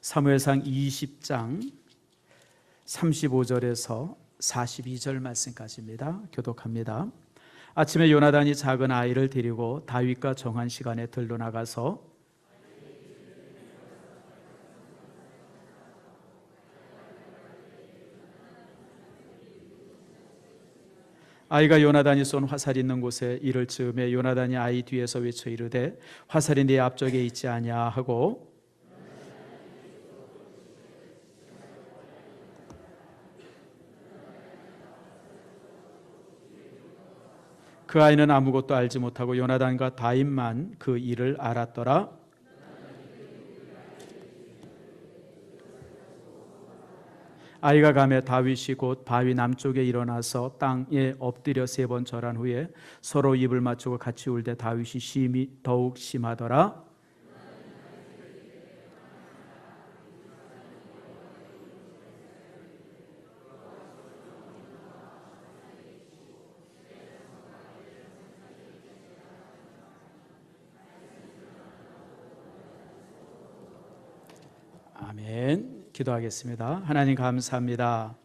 사무엘상 20장 35절에서 42절 말씀까지입니다. 교독합니다. 아침에 요나단이 작은 아이를 데리고 다윗과 정한 시간에 들로 나가서 아이가 요나단이 쏜 화살이 있는 곳에 이를 즈음에 요나단이 아이 뒤에서 외쳐 이르되 화살이 네 앞쪽에 있지 아니냐 하고 그 아이는 아무것도 알지 못하고 요나단과 다윗만 그 일을 알았더라. 아이가 가매 다윗이 곧 바위 남쪽에 일어나서 땅에 엎드려 3번 절한 후에 서로 입을 맞추고 같이 울되 다윗이 심히 더욱 심하더라. 아멘. 기도하겠습니다. 하나님 감사합니다.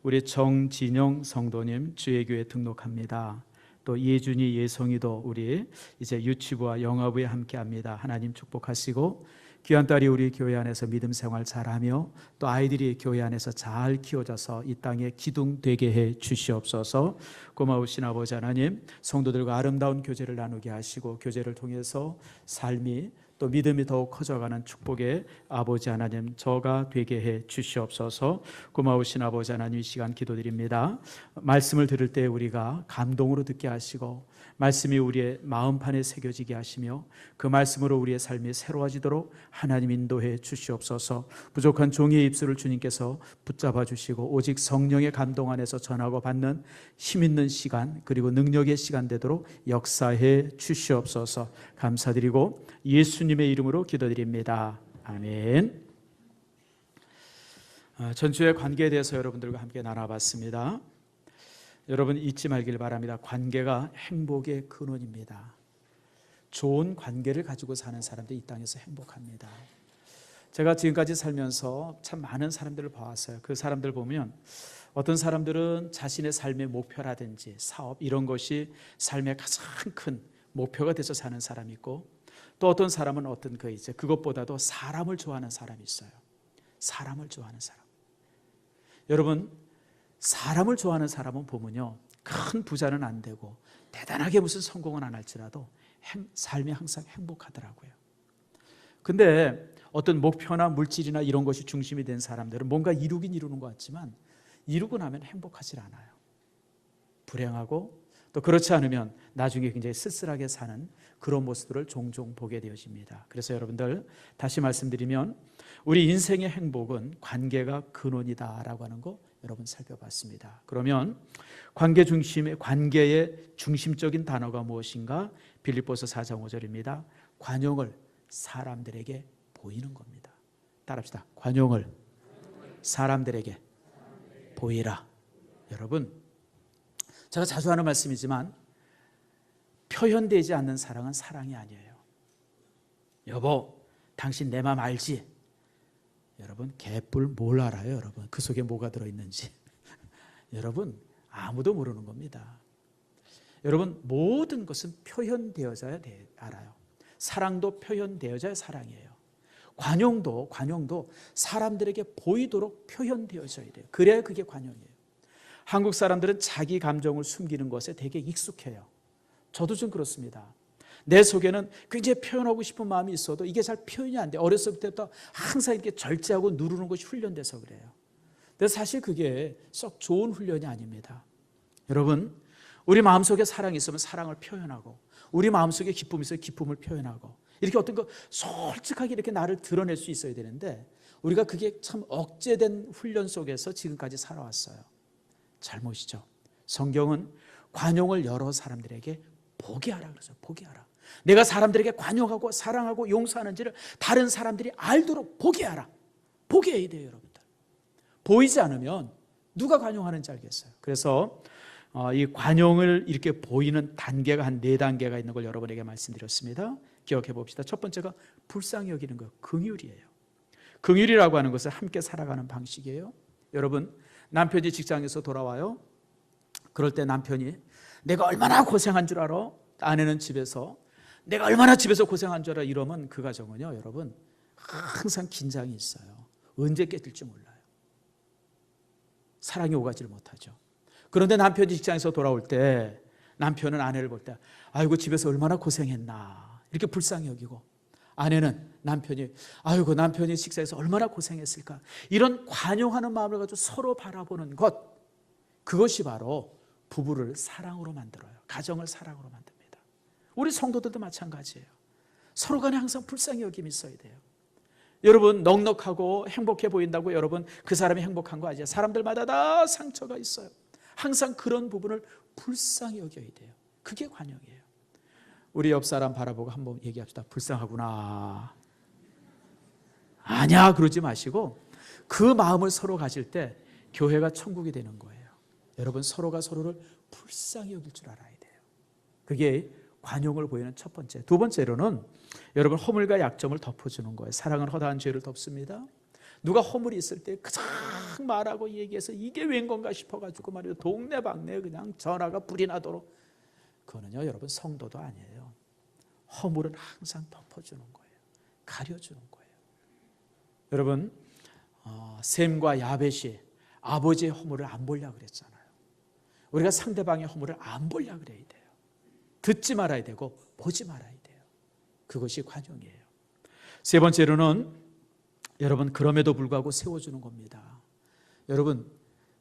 우리 정진영 성도님 주의 교회 등록합니다. 또 예준이 예성이도 우리 이제 유치부와 영어부에 함께합니다. 하나님 축복하시고 귀한 딸이 우리 교회 안에서 믿음 생활 잘하며 또 아이들이 교회 안에서 잘 키워져서 이 땅에 기둥되게 해 주시옵소서. 고마우신 아버지 하나님, 성도들과 아름다운 교제를 나누게 하시고 교제를 통해서 삶이 또 믿음이 더욱 커져가는 축복의 아버지 하나님 저가 되게 해 주시옵소서. 고마우신 아버지 하나님, 이 시간 기도드립니다. 말씀을 들을 때 우리가 감동으로 듣게 하시고 말씀이 우리의 마음판에 새겨지게 하시며 그 말씀으로 우리의 삶이 새로워지도록 하나님 인도해 주시옵소서. 부족한 종이의 입술을 주님께서 붙잡아 주시고 오직 성령의 감동 안에서 전하고 받는 힘 있는 시간 그리고 능력의 시간 되도록 역사해 주시옵소서. 감사드리고 예수님의 이름으로 기도드립니다. 아멘. 전주의 관계에 대해서 여러분들과 함께 나눠봤습니다. 여러분 잊지 말길 바랍니다. 관계가 행복의 근원입니다. 좋은 관계를 가지고 사는 사람들이 이 땅에서 행복합니다. 제가 지금까지 살면서 참 많은 사람들을 봐왔어요. 그 사람들 보면 어떤 사람들은 자신의 삶의 목표라든지 사업 이런 것이 삶의 가장 큰 목표가 돼서 사는 사람이 있고 또 어떤 사람은 어떤 그것보다도 사람을 좋아하는 사람이 있어요. 사람을 좋아하는 사람. 여러분 사람을 좋아하는 사람은 보면요 큰 부자는 안 되고 대단하게 무슨 성공은 안 할지라도 삶이 항상 행복하더라고요. 근데 어떤 목표나 물질이나 이런 것이 중심이 된 사람들은 뭔가 이루긴 이루는 것 같지만 이루고 나면 행복하지 않아요. 불행하고 또 그렇지 않으면 나중에 굉장히 쓸쓸하게 사는 그런 모습들을 종종 보게 되어집니다. 그래서 여러분들 다시 말씀드리면 우리 인생의 행복은 관계가 근원이다라고 하는 거 여러분 살펴봤습니다. 그러면 관계의 중심적인 단어가 무엇인가? 빌립보서 4장 5절입니다. 관용을 사람들에게 보이는 겁니다. 따라합시다. 관용을 사람들에게 보이라. 여러분 제가 자주 하는 말씀이지만 표현되지 않는 사랑은 사랑이 아니에요. 여보 당신 내 맘 알지? 여러분 개뿔 뭘 알아요? 여러분 그 속에 뭐가 들어있는지 여러분 아무도 모르는 겁니다. 여러분 모든 것은 표현되어져야 알아요. 사랑도 표현되어져야 사랑이에요. 관용도 사람들에게 보이도록 표현되어져야 돼요. 그래야 그게 관용이에요. 한국 사람들은 자기 감정을 숨기는 것에 되게 익숙해요. 저도 좀 그렇습니다. 내 속에는 굉장히 표현하고 싶은 마음이 있어도 이게 잘 표현이 안 돼. 어렸을 때부터 항상 이렇게 절제하고 누르는 것이 훈련돼서 그래요. 근데 사실 그게 썩 좋은 훈련이 아닙니다. 여러분 우리 마음속에 사랑이 있으면 사랑을 표현하고 우리 마음속에 기쁨이 있으면 기쁨을 표현하고 이렇게 어떤 거 솔직하게 이렇게 나를 드러낼 수 있어야 되는데 우리가 그게 참 억제된 훈련 속에서 지금까지 살아왔어요. 잘못이죠. 성경은 관용을 여러 사람들에게 보게 하라 그러죠. 보게 하라. 내가 사람들에게 관용하고 사랑하고 용서하는지를 다른 사람들이 알도록 보게 하라. 보게 해야 돼요, 여러분들. 보이지 않으면 누가 관용하는지 알겠어요. 그래서 이 관용을 이렇게 보이는 단계가 한 4단계가 있는 걸 여러분에게 말씀드렸습니다. 기억해 봅시다. 첫 번째가 불쌍히 여기는 거예요. 긍휼이에요. 긍휼이라고 하는 것은 함께 살아가는 방식이에요. 여러분, 남편이 직장에서 돌아와요. 그럴 때 남편이 내가 얼마나 고생한 줄 알아? 아내는 집에서 내가 얼마나 집에서 고생한 줄 알아? 이러면 그 가정은요, 여러분, 항상 긴장이 있어요. 언제 깨질지 몰라요. 사랑이 오가지를 못하죠. 그런데 남편이 직장에서 돌아올 때 남편은 아내를 볼 때 아이고 집에서 얼마나 고생했나 이렇게 불쌍히 여기고, 아내는 남편이 아이고 남편이 직장에서 얼마나 고생했을까, 이런 관용하는 마음을 가지고 서로 바라보는 것, 그것이 바로 부부를 사랑으로 만들어요. 가정을 사랑으로 만듭니다. 우리 성도들도 마찬가지예요. 서로 간에 항상 불쌍히 여김이 있어야 돼요. 여러분, 넉넉하고 행복해 보인다고 여러분 그 사람이 행복한 거 아니에요. 사람들마다 다 상처가 있어요. 항상 그런 부분을 불쌍히 여겨야 돼요. 그게 관용이에요. 우리 옆 사람 바라보고 한번 얘기합시다. 불쌍하구나. 아니야 그러지 마시고 그 마음을 서로 가질 때 교회가 천국이 되는 거예요. 여러분, 서로가 서로를 불쌍히 여길 줄 알아야 돼요. 그게 관용을 보이는 첫 번째. 두 번째로는 여러분, 허물과 약점을 덮어주는 거예요. 사랑은 허다한 죄를 덮습니다. 누가 허물이 있을 때 가장 말하고 얘기해서 이게 웬 건가 싶어가지고 말이에요, 동네방네 그냥 전화가 불이 나도록, 그거는요 여러분 성도도 아니에요. 허물은 항상 덮어주는 거예요. 가려주는 거예요. 여러분, 셈과 야벳이 아버지의 허물을 안 보려고 그랬잖아요. 우리가 상대방의 허물을 안 보려고 그래야 돼요. 듣지 말아야 되고 보지 말아야 돼요. 그것이 관용이에요. 세 번째로는 여러분, 그럼에도 불구하고 세워주는 겁니다. 여러분,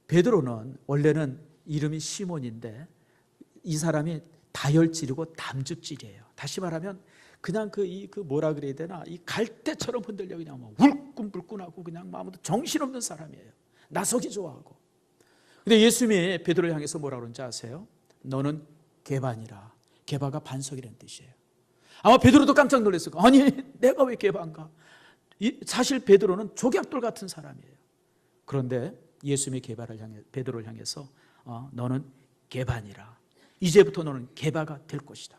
베드로는 원래는 이름이 시몬인데 이 사람이 다혈질이고 담즙질이에요. 다시 말하면 그냥 뭐라 그래야 되나, 이 갈대처럼 흔들려 그냥 막 울끈불끈하고 그냥 아무도 정신없는 사람이에요. 나서기 좋아하고. 근데 예수님이 베드로를 향해서 뭐라 그런지 아세요? 너는 게바니라. 게바가 반석이라는 뜻이에요. 아마 베드로도 깜짝 놀랐을 거예요. 아니 내가 왜 게바인가? 사실 베드로는 족약돌 같은 사람이에요. 그런데 예수님이 베드로를 향해서 너는 게바니라. 이제부터 너는 게바가 될 것이다.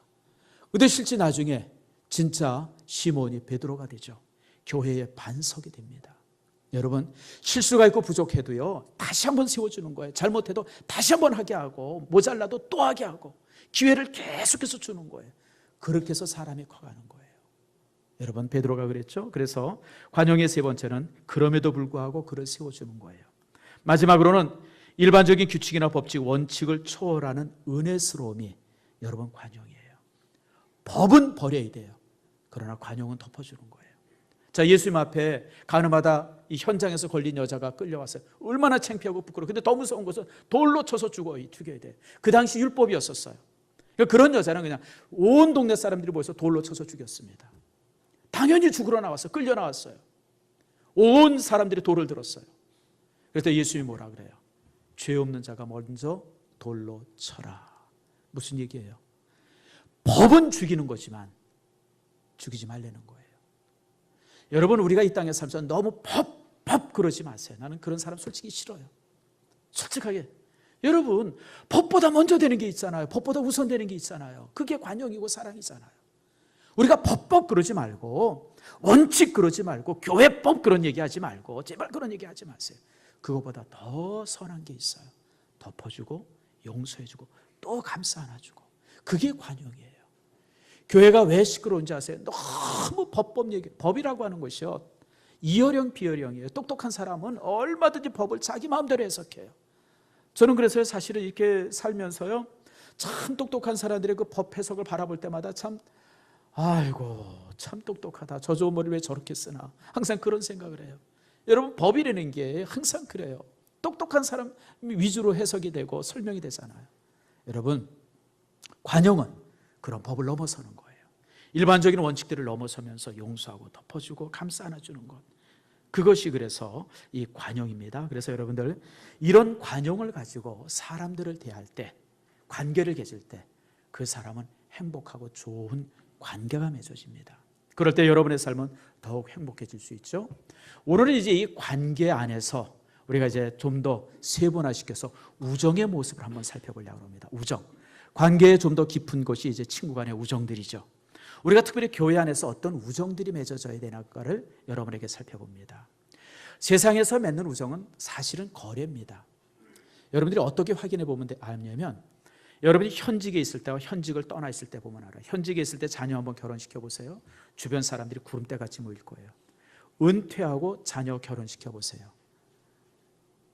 근데 실제 나중에 진짜 시몬이 베드로가 되죠. 교회의 반석이 됩니다. 여러분, 실수가 있고 부족해도요 다시 한번 세워주는 거예요. 잘못해도 다시 한번 하게 하고, 모자라도 또 하게 하고, 기회를 계속해서 주는 거예요. 그렇게 해서 사람이 커가는 거예요. 여러분, 베드로가 그랬죠. 그래서 관용의 세 번째는 그럼에도 불구하고 그를 세워주는 거예요. 마지막으로는 일반적인 규칙이나 법칙, 원칙을 초월하는 은혜스러움이 여러분 관용이에요. 법은 버려야 돼요. 그러나 관용은 덮어주는 거예요. 자, 예수님 앞에 가늠하다 이 현장에서 걸린 여자가 끌려왔어요. 얼마나 창피하고 부끄러워. 근데 더 무서운 것은 돌로 쳐서 죽여야 돼. 그 당시 율법이었었어요. 그런 여자는 그냥 온 동네 사람들이 모여서 돌로 쳐서 죽였습니다. 당연히 죽으러 나왔어요. 끌려 나왔어요. 온 사람들이 돌을 들었어요. 그래서 예수님이 뭐라 그래요? 죄 없는 자가 먼저 돌로 쳐라. 무슨 얘기예요? 법은 죽이는 거지만 죽이지 말라는 거예요. 여러분, 우리가 이 땅에 살면서 너무 법 그러지 마세요. 나는 그런 사람 솔직히 싫어요. 솔직하게. 여러분, 법보다 먼저 되는 게 있잖아요. 법보다 우선되는 게 있잖아요. 그게 관용이고 사랑이잖아요. 우리가 법 그러지 말고, 원칙 그러지 말고, 교회법 그런 얘기하지 말고, 제발 그런 얘기하지 마세요. 그거보다 더 선한 게 있어요. 덮어주고 용서해주고 또 감싸 안아주고. 그게 관용이에요. 교회가 왜 시끄러운지 아세요? 너무 법법 얘기. 법이라고 하는 것이요, 이어령 비어령이에요. 똑똑한 사람은 얼마든지 법을 자기 마음대로 해석해요. 저는 그래서 사실은 이렇게 살면서요, 참 똑똑한 사람들의 그 법 해석을 바라볼 때마다 참 똑똑하다. 저 좋은 머리를 왜 저렇게 쓰나. 항상 그런 생각을 해요. 여러분, 법이라는 게 항상 그래요. 똑똑한 사람 위주로 해석이 되고 설명이 되잖아요. 여러분, 관용은 그런 법을 넘어서는 거예요. 일반적인 원칙들을 넘어서면서 용서하고 덮어주고 감싸 안아주는 것. 그것이 그래서 이 관용입니다. 그래서 여러분들, 이런 관용을 가지고 사람들을 대할 때, 관계를 맺을 때 그 사람은 행복하고 좋은 관계가 맺어집니다. 그럴 때 여러분의 삶은 더욱 행복해질 수 있죠. 오늘은 이제 이 관계 안에서 우리가 이제 좀 더 세분화시켜서 우정의 모습을 한번 살펴보려고 합니다. 우정. 관계에 좀 더 깊은 것이 이제 친구 간의 우정들이죠. 우리가 특별히 교회 안에서 어떤 우정들이 맺어져야 되는가를 여러분에게 살펴봅니다. 세상에서 맺는 우정은 사실은 거래입니다. 여러분들이 어떻게 확인해 보면 알냐면 여러분이 현직에 있을 때와 현직을 떠나 있을 때 보면 알아요. 현직에 있을 때 자녀 한번 결혼시켜 보세요. 주변 사람들이 구름대같이 모일 거예요. 은퇴하고 자녀 결혼시켜 보세요.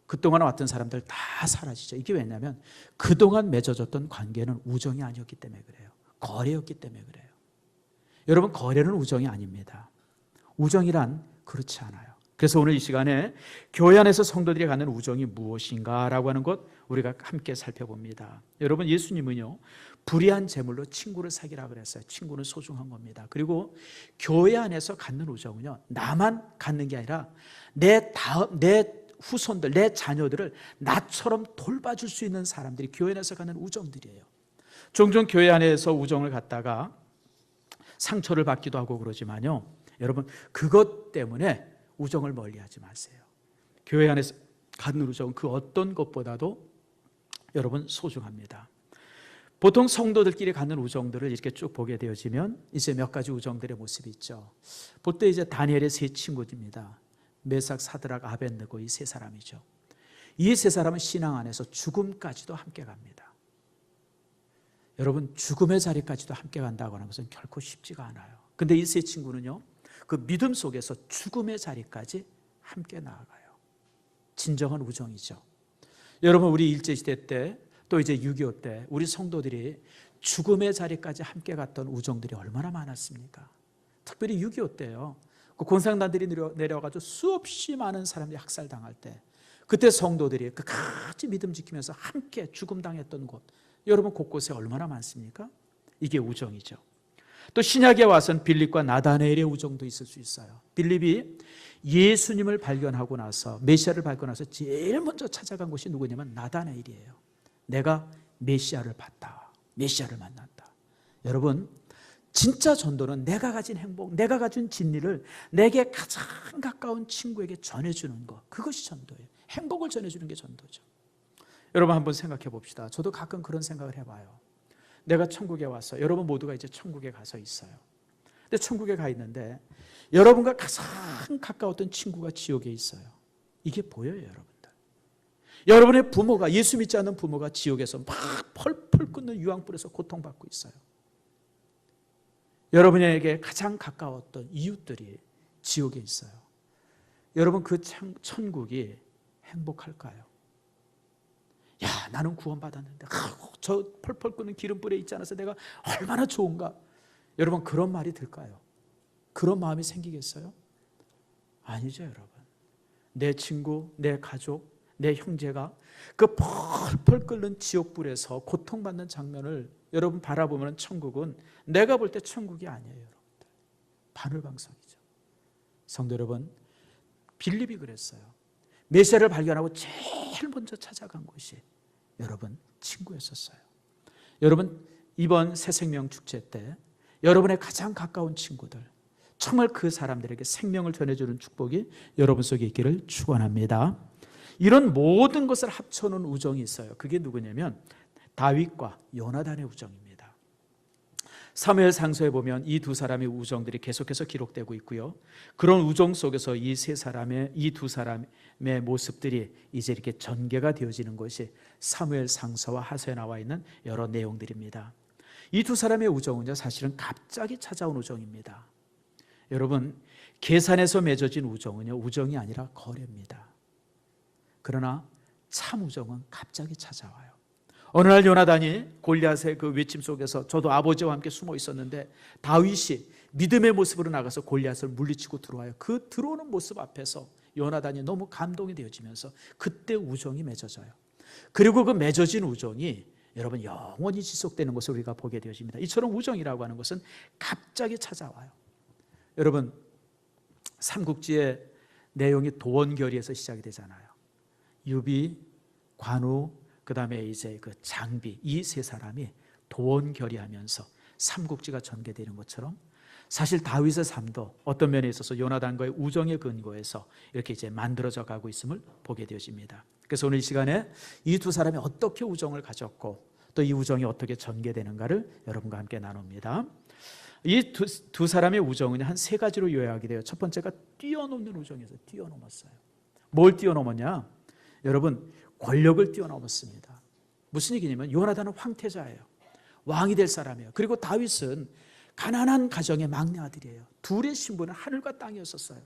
그동안 왔던 사람들 다 사라지죠. 이게 왜냐하면 그동안 맺어졌던 관계는 우정이 아니었기 때문에 그래요. 거래였기 때문에 그래요. 여러분, 거래는 우정이 아닙니다. 우정이란 그렇지 않아요. 그래서 오늘 이 시간에 교회 안에서 성도들이 갖는 우정이 무엇인가라고 하는 것 우리가 함께 살펴봅니다. 여러분, 예수님은요 불의한 재물로 친구를 사귀라 그랬어요. 친구는 소중한 겁니다. 그리고 교회 안에서 갖는 우정은요 나만 갖는 게 아니라 내 후손들, 내 자녀들을 나처럼 돌봐줄 수 있는 사람들이 교회 안에서 갖는 우정들이에요. 종종 교회 안에서 우정을 갖다가 상처를 받기도 하고 그러지만요, 여러분 그것 때문에 우정을 멀리하지 마세요. 교회 안에서 갖는 우정은 그 어떤 것보다도 여러분 소중합니다. 보통 성도들끼리 갖는 우정들을 이렇게 쭉 보게 되어지면 이제 몇 가지 우정들의 모습이 있죠. 보통 이제 다니엘의 세 친구입니다. 메삭, 사드락, 아벳느고 이 세 사람이죠. 이 세 사람은 신앙 안에서 죽음까지도 함께 갑니다. 여러분, 죽음의 자리까지도 함께 간다고 하는 것은 결코 쉽지가 않아요. 근데 이 세 친구는요 그 믿음 속에서 죽음의 자리까지 함께 나아가요. 진정한 우정이죠. 여러분, 우리 일제시대 때 또 이제 6.25 때 우리 성도들이 죽음의 자리까지 함께 갔던 우정들이 얼마나 많았습니까? 특별히 6.25 때요 그 공산당들이 내려와가지고 수없이 많은 사람들이 학살당할 때 그때 성도들이 끝까지 믿음 지키면서 함께 죽음당했던 곳, 여러분 곳곳에 얼마나 많습니까? 이게 우정이죠. 또 신약에 와서는 빌립과 나다나엘의 우정도 있을 수 있어요. 빌립이 예수님을 발견하고 나서, 메시아를 발견해서 제일 먼저 찾아간 곳이 누구냐면 나다나엘이에요. 내가 메시아를 봤다, 메시아를 만났다. 여러분, 진짜 전도는 내가 가진 행복, 내가 가진 진리를 내게 가장 가까운 친구에게 전해주는 것, 그것이 전도예요. 행복을 전해주는 게 전도죠. 여러분 한번 생각해 봅시다. 저도 가끔 그런 생각을 해봐요. 내가 천국에 와서, 여러분 모두가 이제 천국에 가서 있어요. 근데 천국에 가 있는데 여러분과 가장 가까웠던 친구가 지옥에 있어요. 이게 보여요, 여러분들. 여러분의 부모가, 예수 믿지 않는 부모가 지옥에서 막 펄펄 끓는 유황불에서 고통받고 있어요. 여러분에게 가장 가까웠던 이웃들이 지옥에 있어요. 여러분, 그 천국이 행복할까요? 야, 나는 구원받았는데 저 펄펄 끓는 기름불에 있지 않아서 내가 얼마나 좋은가. 여러분, 그런 말이 들까요? 그런 마음이 생기겠어요? 아니죠, 여러분. 내 친구, 내 가족, 내 형제가 그 펄펄 끓는 지옥불에서 고통받는 장면을 여러분 바라보면 천국은, 내가 볼 때 천국이 아니에요, 여러분들. 바늘방석이죠. 성도 여러분, 빌립이 그랬어요. 메시아를 발견하고 제일 먼저 찾아간 곳이 여러분 친구였었어요. 여러분, 이번 새생명 축제 때 여러분의 가장 가까운 친구들, 정말 그 사람들에게 생명을 전해주는 축복이 여러분 속에 있기를 축원합니다. 이런 모든 것을 합쳐놓은 우정이 있어요. 그게 누구냐면 다윗과 요나단의 우정입니다. 사무엘 상서에 보면 이 두 사람의 우정들이 계속해서 기록되고 있고요. 그런 우정 속에서 이 두 사람의 모습들이 이제 이렇게 전개가 되어지는 것이 사무엘 상서와 하서에 나와 있는 여러 내용들입니다. 이 두 사람의 우정은요, 사실은 갑자기 찾아온 우정입니다. 여러분, 계산해서 맺어진 우정은요, 우정이 아니라 거래입니다. 그러나 참 우정은 갑자기 찾아와요. 어느 날 요나단이 골리앗의 그 외침 속에서, 저도 아버지와 함께 숨어 있었는데 다윗이 믿음의 모습으로 나가서 골리앗을 물리치고 들어와요. 그 들어오는 모습 앞에서 요나단이 너무 감동이 되어지면서 그때 우정이 맺어져요. 그리고 그 맺어진 우정이 여러분 영원히 지속되는 것을 우리가 보게 되어집니다. 이처럼 우정이라고 하는 것은 갑자기 찾아와요. 여러분, 삼국지의 내용이 도원결의에서 시작이 되잖아요. 유비, 관우, 그 다음에 이제 그 장비, 이 세 사람이 도원결의하면서 삼국지가 전개되는 것처럼 사실 다윗의 삶도 어떤 면에 있어서 요나단과의 우정의 근거에서 이렇게 이제 만들어져 가고 있음을 보게 되어집니다. 그래서 오늘 이 시간에 이 두 사람이 어떻게 우정을 가졌고 또 이 우정이 어떻게 전개되는가를 여러분과 함께 나눕니다. 이 두 사람의 우정은 한 세 가지로 요약이 돼요. 첫 번째가 뛰어넘는 우정이어서 뛰어넘었어요. 뭘 뛰어넘었냐? 여러분, 권력을 뛰어넘었습니다. 무슨 얘기냐면 요나단은 황태자예요. 왕이 될 사람이에요. 그리고 다윗은 가난한 가정의 막내 아들이에요. 둘의 신분은 하늘과 땅이었었어요.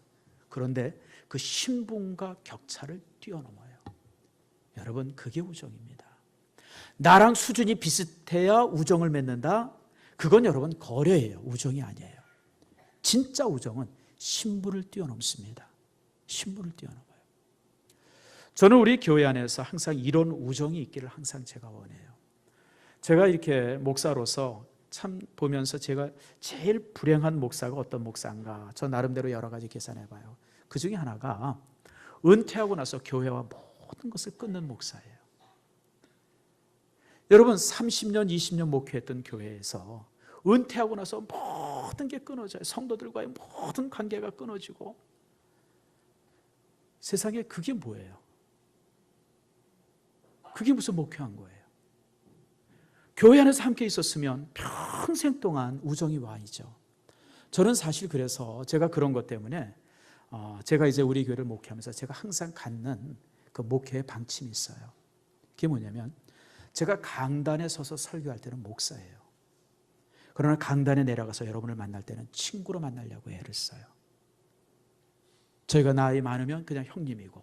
그런데 그 신분과 격차를 뛰어넘어요. 여러분, 그게 우정입니다. 나랑 수준이 비슷해야 우정을 맺는다? 그건 여러분 거래예요. 우정이 아니에요. 진짜 우정은 신분을 뛰어넘습니다. 신분을 뛰어넘어요. 저는 우리 교회 안에서 항상 이런 우정이 있기를 항상 제가 원해요. 제가 이렇게 목사로서 참 보면서 제가 제일 불행한 목사가 어떤 목사인가, 저 나름대로 여러 가지 계산해봐요. 그 중에 하나가 은퇴하고 나서 교회와 모든 것을 끊는 목사예요. 여러분, 30년, 20년 목회했던 교회에서 은퇴하고 나서 모든 게 끊어져요. 성도들과의 모든 관계가 끊어지고. 세상에 그게 뭐예요? 그게 무슨 목회한 거예요? 교회 안에서 함께 있었으면 평생 동안 우정이 와이죠. 저는 사실 그래서 제가 그런 것 때문에 제가 이제 우리 교회를 목회하면서 제가 항상 갖는 그 목회의 방침이 있어요. 그게 뭐냐면 제가 강단에 서서 설교할 때는 목사예요. 그러나 강단에 내려가서 여러분을 만날 때는 친구로 만나려고 애를 써요. 저희가 나이 많으면 그냥 형님이고,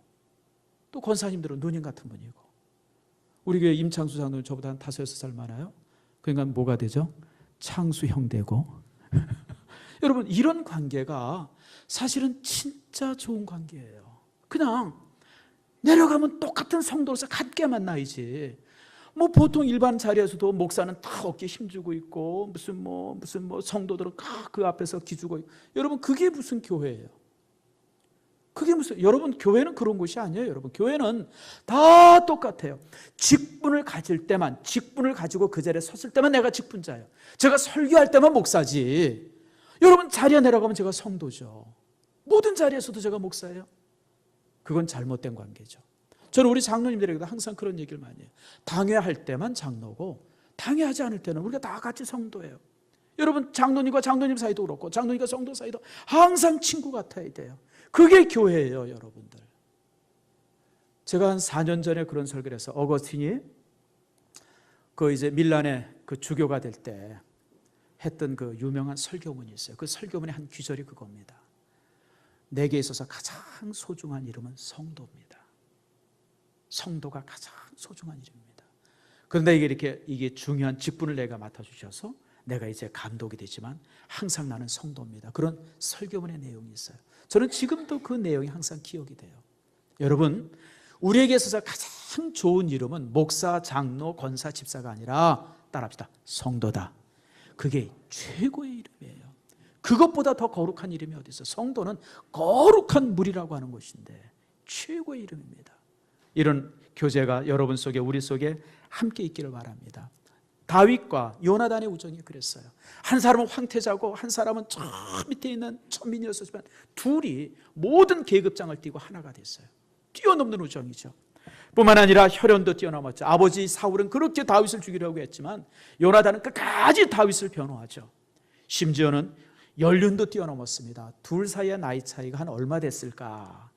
또 권사님들은 누님 같은 분이고, 우리 교회 임창수 장로는 저보다 한 5, 6살 많아요. 그러니까 뭐가 되죠? 창수 형 되고. 여러분, 이런 관계가 사실은 진짜 좋은 관계예요. 그냥 내려가면 똑같은 성도로서 같게 만나야지. 뭐 보통 일반 자리에서도 목사는 다 어깨에 힘주고 있고 무슨 성도들은 그 앞에서 기주고 있고. 여러분, 그게 무슨 교회예요? 그게 무슨, 여러분, 교회는 그런 곳이 아니에요. 여러분, 교회는 다 똑같아요. 직분을 가질 때만, 직분을 가지고 그 자리에 섰을 때만 내가 직분자예요. 제가 설교할 때만 목사지. 여러분, 자리에 내려가면 제가 성도죠. 모든 자리에서도 제가 목사예요. 그건 잘못된 관계죠. 저는 우리 장로님들에게도 항상 그런 얘기를 많이 해요. 당회할 때만 장로고 당회하지 않을 때는 우리가 다 같이 성도예요. 여러분, 장로님과 장로님 사이도 그렇고 장로님과 성도 사이도 항상 친구 같아야 돼요. 그게 교회예요, 여러분들. 제가 한 4년 전에 그런 설교를 해서 어거스틴이 그 이제 밀란에 그 주교가 될 때 했던 그 유명한 설교문이 있어요. 그 설교문의 한 귀절이 그겁니다. 내게 있어서 가장 소중한 이름은 성도입니다. 성도가 가장 소중한 이름입니다. 그런데 이게 중요한 직분을 내가 맡아주셔서 내가 이제 감독이 되지만 항상 나는 성도입니다. 그런 설교문의 내용이 있어요. 저는 지금도 그 내용이 항상 기억이 돼요. 여러분, 우리에게 있어서 가장 좋은 이름은 목사, 장로, 권사, 집사가 아니라 따라합시다. 성도다. 그게 최고의 이름이에요. 그것보다 더 거룩한 이름이 어디 있어요? 성도는 거룩한 물이라고 하는 것인데 최고의 이름입니다. 이런 교제가 여러분 속에, 우리 속에 함께 있기를 바랍니다. 다윗과 요나단의 우정이 그랬어요. 한 사람은 황태자고 한 사람은 저 밑에 있는 천민이었지만 둘이 모든 계급장을 띠고 하나가 됐어요. 뛰어넘는 우정이죠. 뿐만 아니라 혈연도 뛰어넘었죠. 아버지 사울은 그렇게 다윗을 죽이려고 했지만 요나단은 끝까지 다윗을 변호하죠. 심지어는 연륜도 뛰어넘었습니다. 둘 사이의 나이 차이가 한 얼마 됐을까?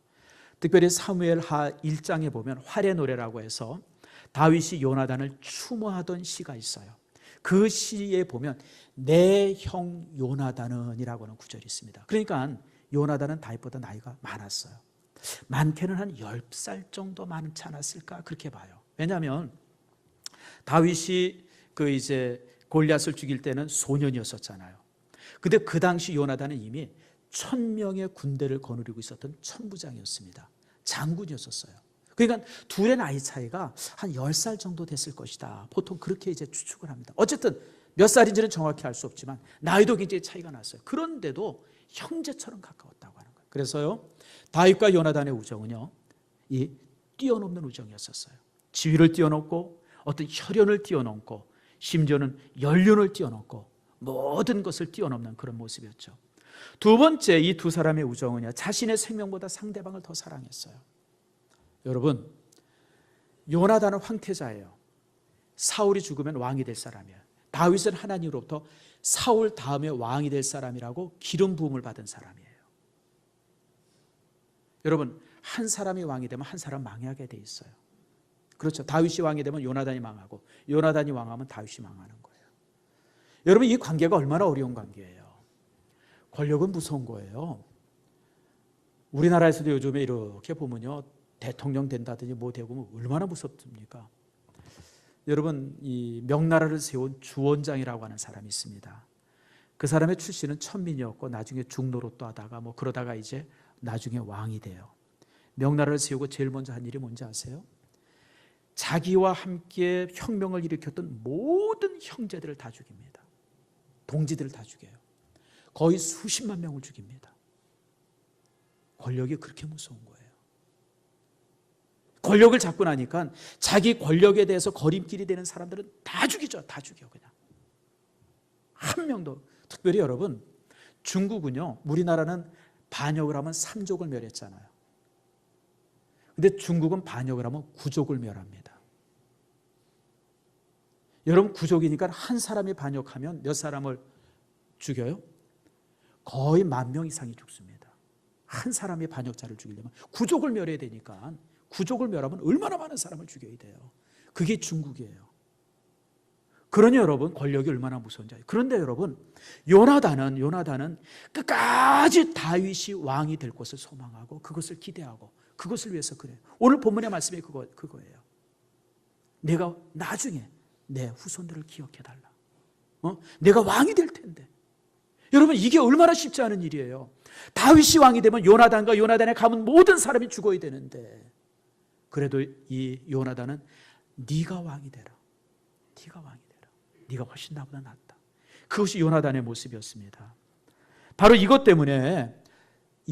특별히 사무엘하 1장에 보면 활의 노래라고 해서 다윗이 요나단을 추모하던 시가 있어요. 그 시에 보면 내 형 요나단은 이라고 하는 구절이 있습니다. 그러니까 요나단은 다윗보다 나이가 많았어요. 많게는 한 10살 정도 많지 않았을까 그렇게 봐요. 왜냐하면 다윗이 그 이제 골리앗을 죽일 때는 소년이었었잖아요. 근데 그 당시 요나단은 이미 1000명의 군대를 거느리고 있었던 천부장이었습니다. 장군이었었어요. 그러니까 둘의 나이 차이가 한 10살 정도 됐을 것이다. 보통 그렇게 이제 추측을 합니다. 어쨌든 몇 살인지는 정확히 알 수 없지만 나이도 굉장히 차이가 났어요. 그런데도 형제처럼 가까웠다고 하는 거예요. 그래서요, 다윗과 요나단의 우정은요, 이 뛰어넘는 우정이었었어요. 지위를 뛰어넘고 어떤 혈연을 뛰어넘고 심지어는 연륜을 뛰어넘고 모든 것을 뛰어넘는 그런 모습이었죠. 두 번째, 이 두 사람의 우정은요, 자신의 생명보다 상대방을 더 사랑했어요. 여러분, 요나단은 황태자예요. 사울이 죽으면 왕이 될 사람이에요. 다윗은 하나님으로부터 사울 다음에 왕이 될 사람이라고 기름 부음을 받은 사람이에요. 여러분, 한 사람이 왕이 되면 한 사람 망하게 돼 있어요. 그렇죠. 다윗이 왕이 되면 요나단이 망하고 요나단이 왕하면 다윗이 망하는 거예요. 여러분, 이 관계가 얼마나 어려운 관계예요. 권력은 무서운 거예요. 우리나라에서도 요즘에 이렇게 보면요, 대통령 된다든지 뭐 되고 얼마나 무섭습니까? 여러분, 이 명나라를 세운 주원장이라고 하는 사람이 있습니다. 그 사람의 출신은 천민이었고 나중에 중노릇도 하다가 뭐 그러다가 이제 나중에 왕이 돼요. 명나라를 세우고 제일 먼저 한 일이 뭔지 아세요? 자기와 함께 혁명을 일으켰던 모든 형제들을 다 죽입니다. 동지들을 다 죽여요. 거의 수십만 명을 죽입니다. 권력이 그렇게 무서운 거예요. 권력을 잡고 나니까 자기 권력에 대해서 거림길이 되는 사람들은 다 죽이죠. 다 죽여 그냥. 한 명도. 특별히 여러분, 중국은요, 우리나라는 반역을 하면 3족을 멸했잖아요. 근데 중국은 반역을 하면 9족을 멸합니다. 여러분, 9족이니까 한 사람이 반역하면 몇 사람을 죽여요? 거의 10,000명 이상이 죽습니다. 한 사람이 반역자를 죽이려면 9족을 멸해야 되니까 9족을 멸하면 얼마나 많은 사람을 죽여야 돼요. 그게 중국이에요. 그러니 여러분, 권력이 얼마나 무서운지. 그런데 여러분, 요나단은 끝까지 다윗이 왕이 될 것을 소망하고 그것을 기대하고 그것을 위해서 그래요. 오늘 본문의 말씀이 그거예요. 내가 나중에 내 후손들을 기억해달라. 내가 왕이 될 텐데. 여러분, 이게 얼마나 쉽지 않은 일이에요. 다윗이 왕이 되면 요나단과 요나단의 가문 모든 사람이 죽어야 되는데, 그래도 이 요나단은 네가 왕이 되라. 네가 왕이 되라. 네가 훨씬 나보다 낫다. 그것이 요나단의 모습이었습니다. 바로 이것 때문에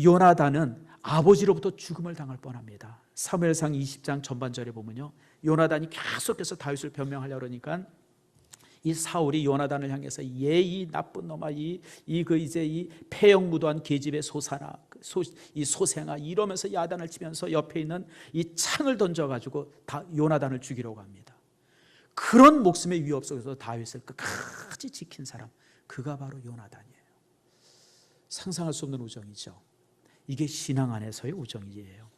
요나단은 아버지로부터 죽음을 당할 뻔합니다. 사무엘상 20장 전반절에 보면요, 요나단이 계속해서 다윗을 변명하려고 그러니까 이 사울이 요나단을 향해서 이 나쁜 놈아, 이 폐역무도한 계집의 이 소생아 이러면서 야단을 치면서 옆에 있는 이 창을 던져가지고 요나단을 죽이려고 합니다. 그런 목숨의 위협 속에서 다윗을 끝까지 지킨 사람, 그가 바로 요나단이에요. 상상할 수 없는 우정이죠. 이게 신앙 안에서의 우정이에요.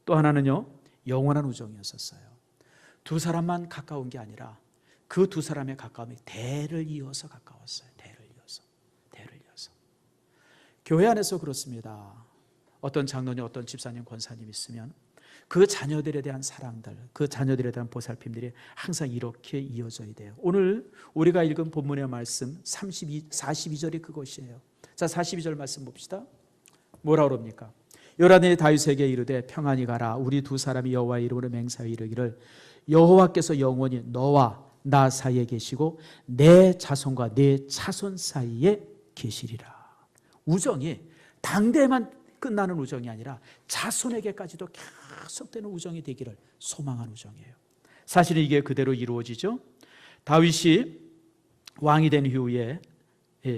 또 하나는요, 영원한 우정이었었어요. 두 사람만 가까운 게 아니라 그 두 사람의 가까움이 대를 이어서 가까웠어요. 대를 이어서. 교회 안에서 그렇습니다. 어떤 장로님, 어떤 집사님, 권사님 있으면 그 자녀들에 대한 사랑들, 그 자녀들에 대한 보살핌들이 항상 이렇게 이어져야 돼요. 오늘 우리가 읽은 본문의 말씀 42절이 그것이에요. 자, 42절 말씀 봅시다. 뭐라 그럽니까? 요나단이 다윗에게 이르되 평안히 가라. 우리 두 사람이 여호와의 이름으로 맹세하여 이르기를 여호와께서 영원히 너와 나 사이에 계시고 내 자손과 내 차손 사이에 계시리라. 우정이 당대에만 끝나는 우정이 아니라 자손에게까지도 계속되는 우정이 되기를 소망한 우정이에요. 사실은 이게 그대로 이루어지죠. 다윗이 왕이 된 후에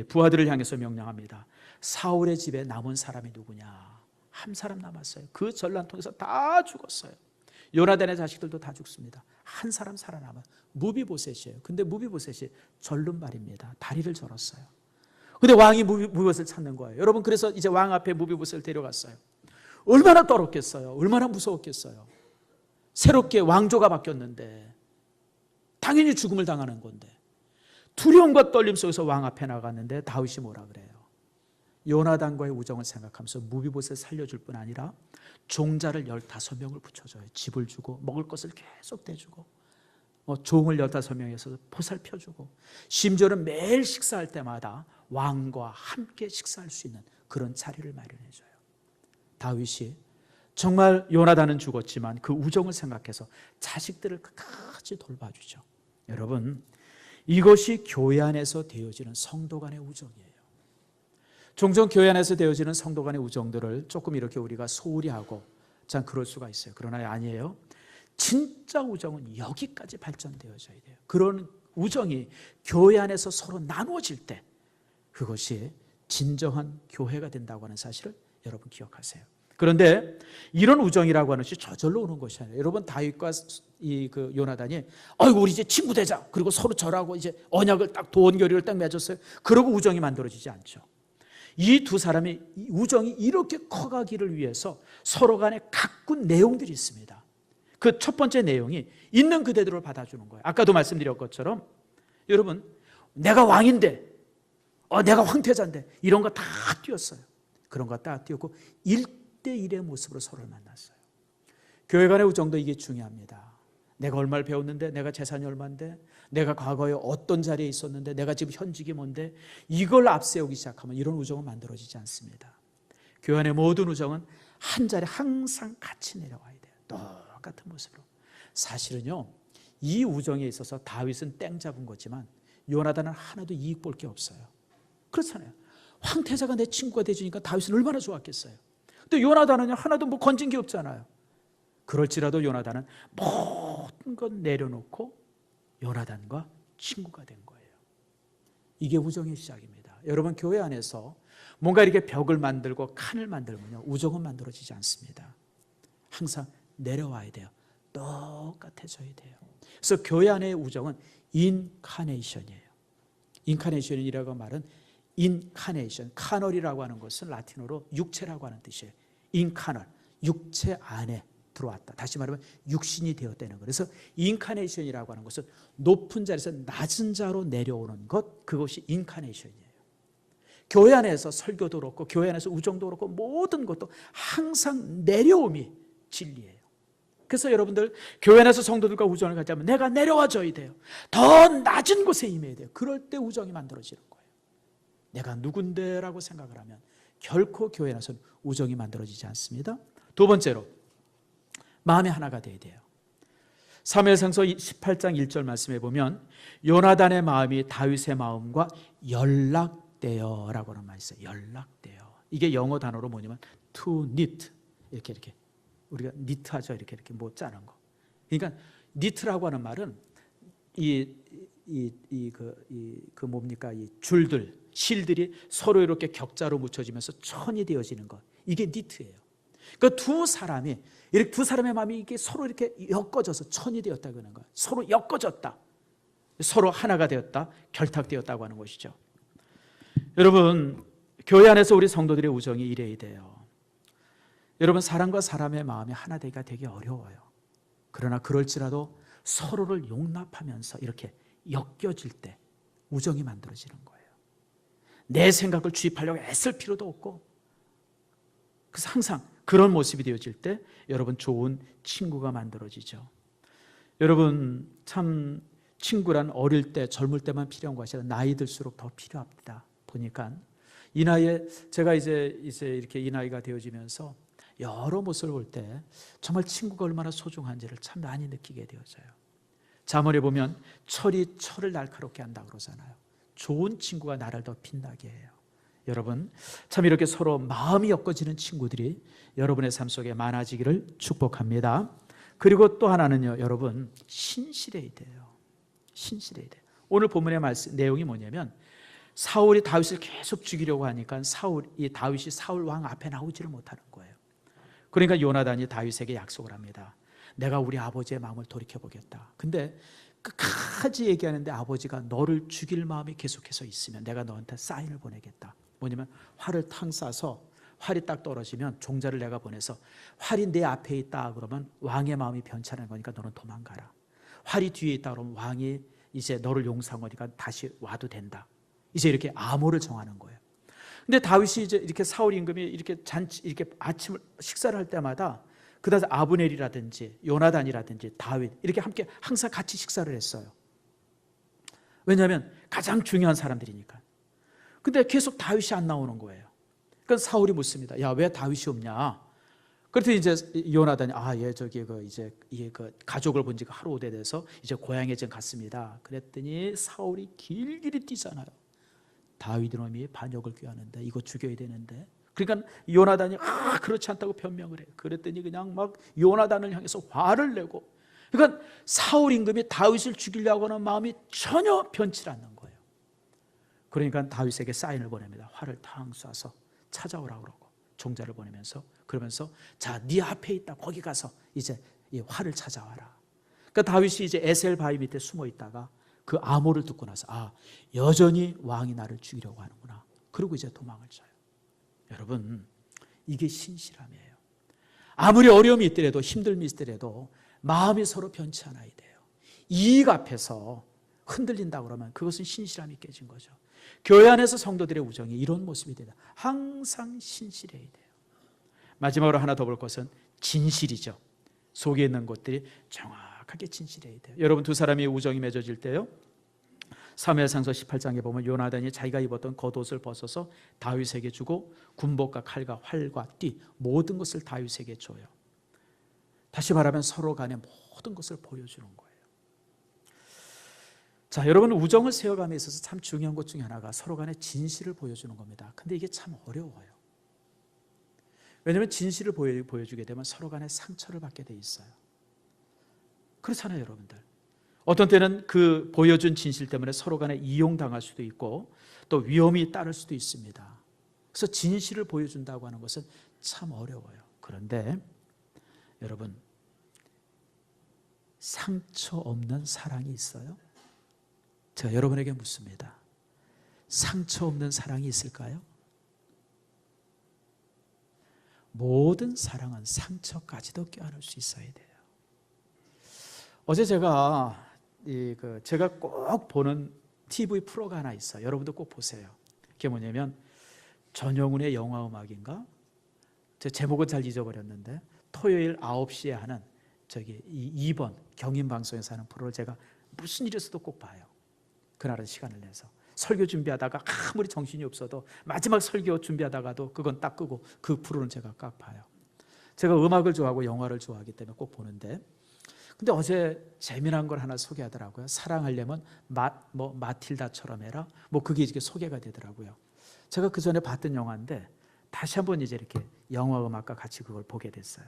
부하들을 향해서 명령합니다. 사울의 집에 남은 사람이 누구냐? 한 사람 남았어요. 그 전란통에서 다 죽었어요. 요나단의 자식들도 다 죽습니다. 한 사람 살아남아. 무비보셋이에요. 근데 무비보셋이 절름발입니다. 다리를 절었어요. 근데 왕이 무비보셋을 찾는 거예요. 여러분, 그래서 이제 왕 앞에 무비보셋을 데려갔어요. 얼마나 떨었겠어요. 얼마나 무서웠겠어요. 새롭게 왕조가 바뀌었는데 당연히 죽음을 당하는 건데 두려움과 떨림 속에서 왕 앞에 나갔는데 다윗이 뭐라 그래요? 요나단과의 우정을 생각하면서 무비보셋을 살려줄 뿐 아니라 종자를 15명을 붙여줘요. 집을 주고 먹을 것을 계속 대주고 종을 15명에서 보살펴주고 심지어는 매일 식사할 때마다 왕과 함께 식사할 수 있는 그런 자리를 마련해줘요. 다윗이 정말 요나단은 죽었지만 그 우정을 생각해서 자식들을 끝까지 돌봐주죠. 여러분, 이것이 교회 안에서 되어지는 성도 간의 우정이에요. 종종 교회 안에서 되어지는 성도 간의 우정들을 조금 이렇게 우리가 소홀히 하고 참 그럴 수가 있어요. 그러나 아니에요. 진짜 우정은 여기까지 발전되어져야 돼요. 그런 우정이 교회 안에서 서로 나누어질 때 그것이 진정한 교회가 된다고 하는 사실을 여러분 기억하세요. 그런데 이런 우정이라고 하는 것이 저절로 오는 것이 아니에요. 여러분, 다윗과 그 요나단이 우리 이제 친구 되자. 그리고 서로 절하고 이제 언약을 딱 도원결의를 딱 맺었어요. 그러고 우정이 만들어지지 않죠. 이 두 사람의 우정이 이렇게 커가기를 위해서 서로 간에 가꾼 내용들이 있습니다. 그 첫 번째 내용이 있는 그대로를 받아주는 거예요. 아까도 말씀드린 것처럼 여러분, 내가 왕인데, 내가 황태자인데 이런 거 다 띄웠어요. 그런 거 다 띄웠고 1대1의 모습으로 서로를 만났어요. 교회 간의 우정도 이게 중요합니다. 내가 얼마를 배웠는데, 내가 재산이 얼마인데, 내가 과거에 어떤 자리에 있었는데, 내가 지금 현직이 뭔데, 이걸 앞세우기 시작하면 이런 우정은 만들어지지 않습니다. 교회 안의 모든 우정은 한 자리에 항상 같이 내려와야 돼요. 똑같은 모습으로. 사실은요, 이 우정에 있어서 다윗은 땡 잡은 거지만 요나단은 하나도 이익 볼 게 없어요. 그렇잖아요. 황태자가 내 친구가 돼주니까 다윗은 얼마나 좋았겠어요. 근데 요나단은요, 하나도 뭐 건진 게 없잖아요. 그럴지라도 요나단은 모든 것 내려놓고 요나단과 친구가 된 거예요. 이게 우정의 시작입니다. 여러분, 교회 안에서 뭔가 이렇게 벽을 만들고 칸을 만들면요, 우정은 만들어지지 않습니다. 항상 내려와야 돼요. 똑같아져야 돼요. 그래서 교회 안의 우정은 인카네이션이에요. 인카네이션이라고 말은 인카네이션, 카널이라고 하는 것은 라틴어로 육체라고 하는 뜻이에요. 인카널, 육체 안에 들어왔다. 다시 말하면 육신이 되었다는 것. 그래서 인카네이션이라고 하는 것은 높은 자리에서 낮은 자로 내려오는 것, 그것이 인카네이션이에요. 교회 안에서 설교도 그렇고 교회 안에서 우정도 그렇고 모든 것도 항상 내려옴이 진리예요. 그래서 여러분들 교회 안에서 성도들과 우정을 가지면 내가 내려와 줘야 돼요. 더 낮은 곳에 임해야 돼요. 그럴 때 우정이 만들어지는 거예요. 내가 누군데라고 생각을 하면 결코 교회 안에서는 우정이 만들어지지 않습니다. 두 번째로 마음이 하나가 돼야 돼요. 사무엘상서 18장 1절 말씀해 보면 요나단의 마음이 다윗의 마음과 연락되어 라고 하는 말이 있어요. 연락되어. 이게 영어 단어로 뭐냐면 to knit, 이렇게 우리가 knit 하죠. 이렇게 뭐 짜는 거. 그러니까 knit라고 하는 말은 그 뭡니까, 이 줄들, 실들이 서로 이렇게 격자로 묻혀지면서 천이 되어지는 것, 이게 knit예요. 그러니까 두 사람이 이렇게, 두 사람의 마음이 이게 서로 이렇게 엮어져서 천이 되었다 그러는 거예요. 서로 엮어졌다, 서로 하나가 되었다, 결탁되었다고 하는 것이죠. 여러분, 교회 안에서 우리 성도들의 우정이 이래야 돼요. 여러분, 사람과 사람의 마음이 하나 되기가 되게 어려워요. 그러나 그럴지라도 서로를 용납하면서 이렇게 엮여질 때 우정이 만들어지는 거예요. 내 생각을 주입하려고 애쓸 필요도 없고, 그래서 항상 그런 모습이 되어질 때 여러분, 좋은 친구가 만들어지죠. 여러분, 참 친구란 어릴 때, 젊을 때만 필요한 것이 아니라 나이 들수록 더 필요합니다. 보니까 이 나이에 제가 이제 이렇게 이 나이가 되어지면서 여러 모습을 볼 때 정말 친구가 얼마나 소중한지를 참 많이 느끼게 되어져요. 잠언에 보면 철이 철을 날카롭게 한다고 그러잖아요. 좋은 친구가 나를 더 빛나게 해요. 여러분, 참 이렇게 서로 마음이 엮어지는 친구들이 여러분의 삶 속에 많아지기를 축복합니다. 그리고 또 하나는요, 여러분, 신실해야 돼요. 신실해야 돼요. 오늘 본문의 말씀 내용이 뭐냐면, 사울이 다윗을 계속 죽이려고 하니까 다윗이 사울 왕 앞에 나오지를 못하는 거예요. 그러니까 요나단이 다윗에게 약속을 합니다. 내가 우리 아버지의 마음을 돌이켜보겠다. 근데 끝까지 얘기하는데 아버지가 너를 죽일 마음이 계속해서 있으면 내가 너한테 사인을 보내겠다. 뭐냐면 활을 탕 쏴서 활이 딱 떨어지면 종자를 내가 보내서 활이 내 앞에 있다 그러면 왕의 마음이 변찮은 거니까 너는 도망가라. 활이 뒤에 있다 그러면 왕이 이제 너를 용서한 거니까 다시 와도 된다. 이제 이렇게 암호를 정하는 거예요. 근데 다윗이 이제 이렇게 사울 임금이 이렇게 이렇게 아침을 식사를 할 때마다 그다음 아브넬이라든지 요나단이라든지 다윗 이렇게 함께 항상 같이 식사를 했어요. 왜냐하면 가장 중요한 사람들이니까. 근데 계속 다윗이 안 나오는 거예요. 그러니까 사울이 묻습니다. 야, 왜 다윗이 없냐? 그랬더니 이제 요나단이 그 가족을 본 지가 하루 오래돼서 이제 고향에 좀 갔습니다. 그랬더니 사울이 길길이 뛰잖아요. 다윗 놈이 반역을 꾀하는데 이거 죽여야 되는데. 그러니까 요나단이 그렇지 않다고 변명을 해요. 그랬더니 그냥 막 요나단을 향해서 화를 내고, 그러니까 사울 임금이 다윗을 죽이려고 하는 마음이 전혀 변치 않는 거예요. 그러니까 다윗에게 사인을 보냅니다. 활을 탕 쏴서 찾아오라고 그러고 종자를 보내면서 그러면서 자, 네 앞에 있다. 거기 가서 이제 이 활을 찾아와라. 그러니까 다윗이 이제 에셀 바위 밑에 숨어 있다가 그 암호를 듣고 나서 여전히 왕이 나를 죽이려고 하는구나. 그리고 이제 도망을 쳐요. 여러분, 이게 신실함이에요. 아무리 어려움이 있더라도 힘듦이 있더라도 마음이 서로 변치 않아야 돼요. 이익 앞에서 흔들린다고 그러면 그것은 신실함이 깨진 거죠. 교회 안에서 성도들의 우정이 이런 모습이 된다. 항상 신실해야 돼요. 마지막으로 하나 더 볼 것은 진실이죠. 속에 있는 것들이 정확하게 진실해야 돼요. 여러분, 두 사람이 우정이 맺어질 때요, 사무엘상서 18장에 보면 요나단이 자기가 입었던 겉옷을 벗어서 다윗에게 주고 군복과 칼과 활과 띠 모든 것을 다윗에게 줘요. 다시 말하면 서로 간에 모든 것을 보여주는 거예요. 자, 여러분, 우정을 세워감에 있어서 참 중요한 것 중에 하나가 서로 간에 진실을 보여주는 겁니다. 근데 이게 참 어려워요. 왜냐하면 진실을 보여주게 되면 서로 간에 상처를 받게 돼 있어요. 그렇잖아요, 여러분들. 어떤 때는 그 보여준 진실 때문에 서로 간에 이용당할 수도 있고 또 위험이 따를 수도 있습니다. 그래서 진실을 보여준다고 하는 것은 참 어려워요. 그런데 여러분, 상처 없는 사랑이 있어요? 제가 여러분에게 묻습니다. 상처 없는 사랑이 있을까요? 모든 사랑은 상처까지도 껴안을 수 있어야 돼요. 어제 제가 꼭 보는 TV 프로가 하나 있어요. 여러분도 꼭 보세요. 그게 뭐냐면 전영훈의 영화음악인가? 제 제목은 잘 잊어버렸는데 토요일 9시에 하는 2번 경인방송에서 하는 프로를 제가 무슨 일이 있어도 꼭 봐요. 그날은 시간을 내서 설교 준비하다가 아무리 정신이 없어도 마지막 설교 준비하다가도 그건 딱 끄고 그 프로는 제가 꼭 봐요. 제가 음악을 좋아하고 영화를 좋아하기 때문에 꼭 보는데, 근데 어제 재미난 걸 하나 소개하더라고요. 사랑하려면 마틸다처럼 해라. 그게 이렇게 소개가 되더라고요. 제가 그 전에 봤던 영화인데 다시 한번 이제 이렇게 영화 음악과 같이 그걸 보게 됐어요.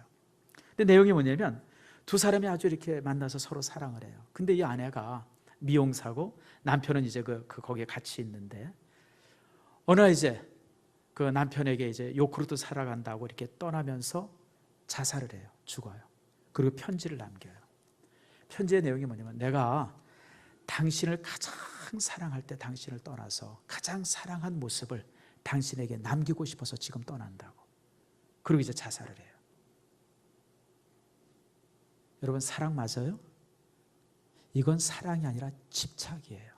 근데 내용이 뭐냐면 두 사람이 아주 이렇게 만나서 서로 사랑을 해요. 근데 이 아내가 미용사고 남편은 이제 거기에 같이 있는데 어느 날 이제 그 남편에게 이제 요크루트 사러 간다고 이렇게 떠나면서 자살을 해요. 죽어요. 그리고 편지를 남겨요. 편지의 내용이 뭐냐면 내가 당신을 가장 사랑할 때 당신을 떠나서 가장 사랑한 모습을 당신에게 남기고 싶어서 지금 떠난다고. 그리고 이제 자살을 해요. 여러분, 사랑 맞아요? 이건 사랑이 아니라 집착이에요.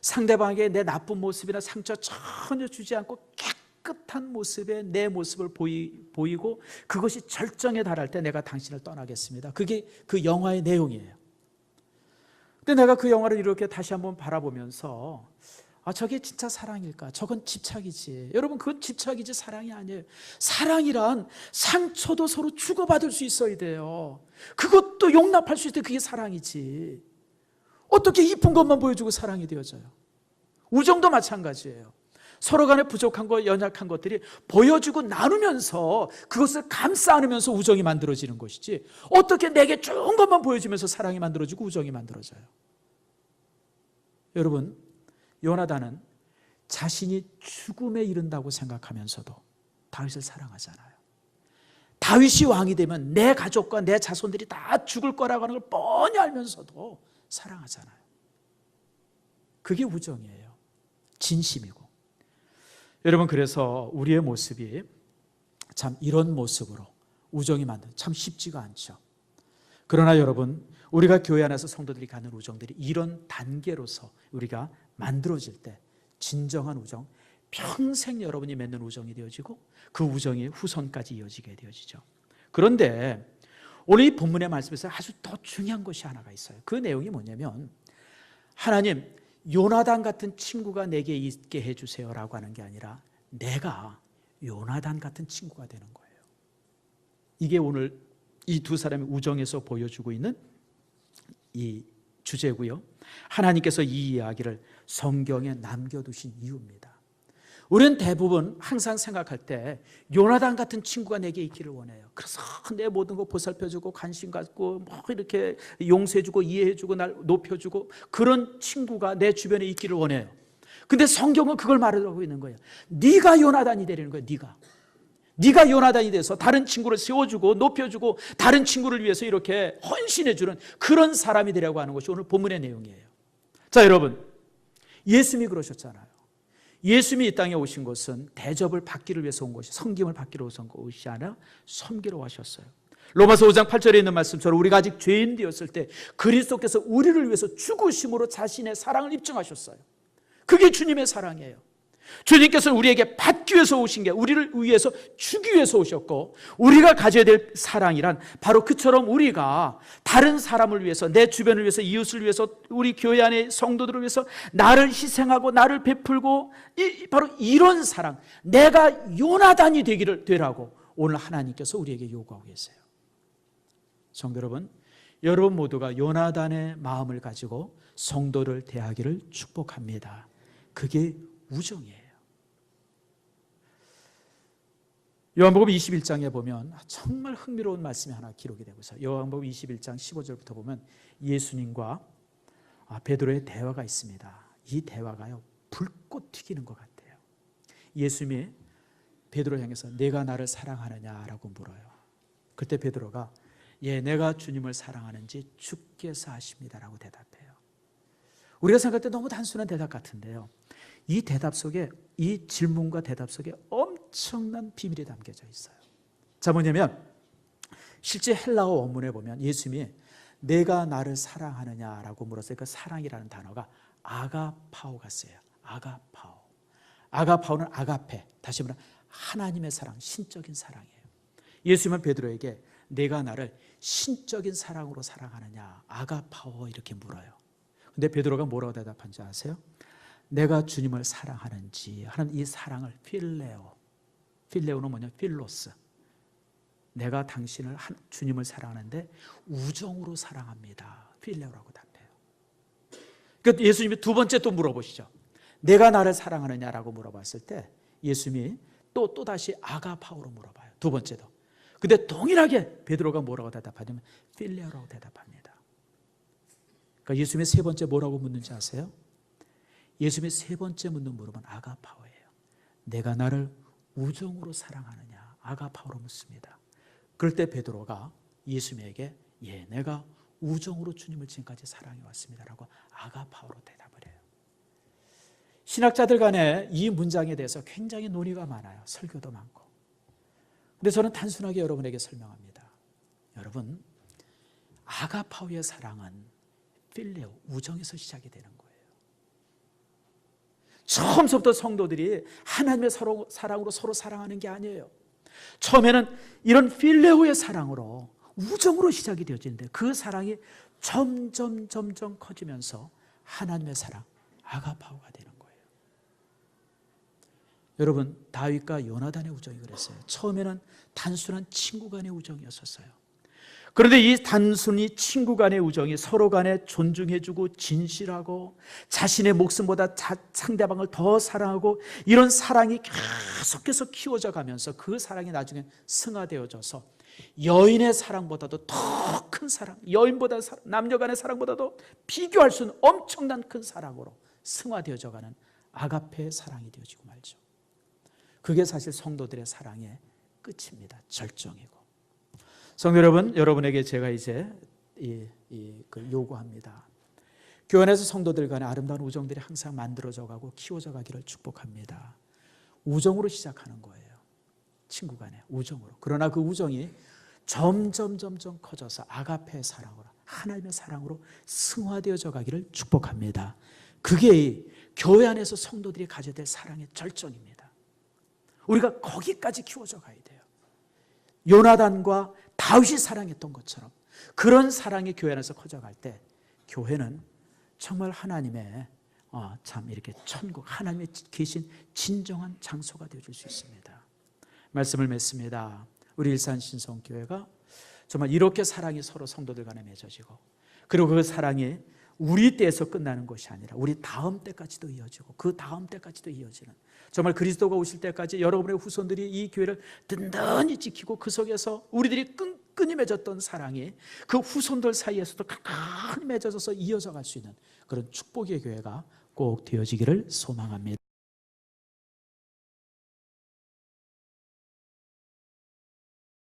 상대방에게 내 나쁜 모습이나 상처 전혀 주지 않고 깨끗한 모습에 내 모습을 보이고 그것이 절정에 달할 때 내가 당신을 떠나겠습니다. 그게 그 영화의 내용이에요. 근데 내가 그 영화를 이렇게 다시 한번 바라보면서 저게 진짜 사랑일까? 저건 집착이지. 여러분, 그건 집착이지 사랑이 아니에요. 사랑이란 상처도 서로 주고받을 수 있어야 돼요. 그것도 용납할 수 있을 때 그게 사랑이지. 어떻게 이쁜 것만 보여주고 사랑이 되어져요? 우정도 마찬가지예요. 서로 간에 부족한 것, 연약한 것들이 보여주고 나누면서 그것을 감싸 안으면서 우정이 만들어지는 것이지, 어떻게 내게 좋은 것만 보여주면서 사랑이 만들어지고 우정이 만들어져요? 여러분, 요나단은 자신이 죽음에 이른다고 생각하면서도 다윗을 사랑하잖아요. 다윗이 왕이 되면 내 가족과 내 자손들이 다 죽을 거라고 하는 걸 뻔히 알면서도 사랑하잖아요. 그게 우정이에요. 진심이고. 여러분, 그래서 우리의 모습이 참 이런 모습으로 우정이 만드는 참 쉽지가 않죠. 그러나 여러분, 우리가 교회 안에서 성도들이 갖는 우정들이 이런 단계로서 우리가 만들어질 때 진정한 우정, 평생 여러분이 맺는 우정이 되어지고 그 우정이 후손까지 이어지게 되어지죠. 그런데 오늘 이 본문의 말씀에서 아주 더 중요한 것이 하나가 있어요. 그 내용이 뭐냐면 하나님, 요나단 같은 친구가 내게 있게 해주세요라고 하는 게 아니라 내가 요나단 같은 친구가 되는 거예요. 이게 오늘 이 두 사람의 우정에서 보여주고 있는 이 주제고요. 하나님께서 이 이야기를 성경에 남겨두신 이유입니다. 우리는 대부분 항상 생각할 때 요나단 같은 친구가 내게 있기를 원해요. 그래서 내 모든 거 보살펴주고 관심 갖고 이렇게 용서해주고 이해해주고 날 높여주고 그런 친구가 내 주변에 있기를 원해요. 근데 성경은 그걸 말하고 있는 거예요. 네가 요나단이 되려는 거예요. 네가 요나단이 돼서 다른 친구를 세워주고 높여주고 다른 친구를 위해서 이렇게 헌신해주는 그런 사람이 되려고 하는 것이 오늘 본문의 내용이에요. 자, 여러분, 예수님이 그러셨잖아요. 예수님이 이 땅에 오신 것은 대접을 받기를 위해서 온 것이, 섬김을 받기로 온 것이 아니라 섬기러 오셨어요. 로마서 5장 8절에 있는 말씀처럼 우리가 아직 죄인 되었을 때 그리스도께서 우리를 위해서 죽으심으로 자신의 사랑을 입증하셨어요. 그게 주님의 사랑이에요. 주님께서 우리에게 받기 위해서 오신 게 우리를 위해서 주기 위해서 오셨고, 우리가 가져야 될 사랑이란 바로 그처럼 우리가 다른 사람을 위해서, 내 주변을 위해서, 이웃을 위해서, 우리 교회 안의 성도들을 위해서 나를 희생하고 나를 베풀고, 바로 이런 사랑, 내가 요나단이 되라고 오늘 하나님께서 우리에게 요구하고 계세요. 성도 여러분, 여러분 모두가 요나단의 마음을 가지고 성도를 대하기를 축복합니다. 그게 우정이에요. 요한복음 21장에 보면 정말 흥미로운 말씀이 하나 기록이 되고 있어요. 요한복음 21장 15절부터 보면 예수님과 베드로의 대화가 있습니다. 이 대화가요, 불꽃 튀기는 것 같아요. 예수님이 베드로 향해서 내가 나를 사랑하느냐라고 물어요. 그때 베드로가 예, 내가 주님을 사랑하는지 주께서 아십니다라고 대답해요. 우리가 생각할 때 너무 단순한 대답 같은데요, 이 대답 속에, 이 질문과 대답 속에 엄청난 비밀이 담겨져 있어요. 자, 뭐냐면 실제 헬라어 원문에 보면 예수님이 내가 나를 사랑하느냐라고 물었어요. 그 사랑이라는 단어가 아가파오가 쓰여요. 아가파오. 아가파오는 아가페, 다시 말하면 하나님의 사랑, 신적인 사랑이에요. 예수님은 베드로에게 내가 나를 신적인 사랑으로 사랑하느냐, 아가파오 이렇게 물어요. 근데 베드로가 뭐라고 대답한지 아세요? 내가 주님을 사랑하는지 하는 이 사랑을 필레오는 뭐냐? 필로스. 내가 당신을, 주님을 사랑하는데 우정으로 사랑합니다. 필레오라고 답해요. 그러니까 예수님이 두 번째 또 물어보시죠. 내가 나를 사랑하느냐라고 물어봤을 때 예수님이 또다시 아가파오로 물어봐요. 두 번째도. 근데 동일하게 베드로가 뭐라고 대답하냐면 필레오라고 대답합니다. 그러니까 예수님이 세 번째 뭐라고 묻는지 아세요? 예수님이 세 번째 묻는 물음은 아가파오예요. 내가 나를 우정으로 사랑하느냐, 아가파오로 묻습니다. 그럴 때 베드로가 예수님에게 예, 내가 우정으로 주님을 지금까지 사랑해 왔습니다라고 아가파오로 대답을 해요. 신학자들 간에 이 문장에 대해서 굉장히 논의가 많아요. 설교도 많고. 근데 저는 단순하게 여러분에게 설명합니다. 여러분, 아가파오의 사랑은 필레오, 우정에서 시작이 되는 거예요. 처음부터 성도들이 하나님의 사랑으로 서로 사랑하는 게 아니에요. 처음에는 이런 필레오의 사랑으로, 우정으로 시작이 되어지는데 그 사랑이 점점 커지면서 하나님의 사랑, 아가파오가 되는 거예요. 여러분, 다윗과 요나단의 우정이 그랬어요. 처음에는 단순한 친구 간의 우정이었었어요. 그런데 이 단순히 친구 간의 우정이 서로 간에 존중해주고 진실하고 자신의 목숨보다 상대방을 더 사랑하고, 이런 사랑이 계속해서 키워져 가면서 그 사랑이 나중에 승화되어져서 여인의 사랑보다도 더 큰 사랑, 여인보다 남녀 간의 사랑보다도 비교할 수 없는 엄청난 큰 사랑으로 승화되어져 가는 아가페의 사랑이 되어지고 말죠. 그게 사실 성도들의 사랑의 끝입니다. 절정이고. 성도 여러분, 여러분에게 제가 이제 요구합니다. 교회 안에서 성도들 간의 아름다운 우정들이 항상 만들어져 가고 키워져 가기를 축복합니다. 우정으로 시작하는 거예요. 친구 간의 우정으로. 그러나 그 우정이 점점 커져서 아가페의 사랑으로, 하나님의 사랑으로 승화되어져 가기를 축복합니다. 그게 교회 안에서 성도들이 가져야 될 사랑의 절정입니다. 우리가 거기까지 키워져 가야 돼요. 요나단과 다윗이 사랑했던 것처럼 그런 사랑이 교회 안에서 커져갈 때 교회는 정말 하나님의 참 이렇게 천국, 하나님의 계신 진정한 장소가 되어줄 수 있습니다. 말씀을 맺습니다. 우리 일산신성교회가 정말 이렇게 사랑이 서로 성도들 간에 맺어지고, 그리고 그 사랑이 우리 때에서 끝나는 것이 아니라 우리 다음 때까지도 이어지고 그 다음 때까지도 이어지는, 정말 그리스도가 오실 때까지 여러분의 후손들이 이 교회를 든든히 지키고 그 속에서 우리들이 끈끈이 맺었던 사랑이 그 후손들 사이에서도 끈끈이 맺어져서 이어져 갈 수 있는 그런 축복의 교회가 꼭 되어지기를 소망합니다.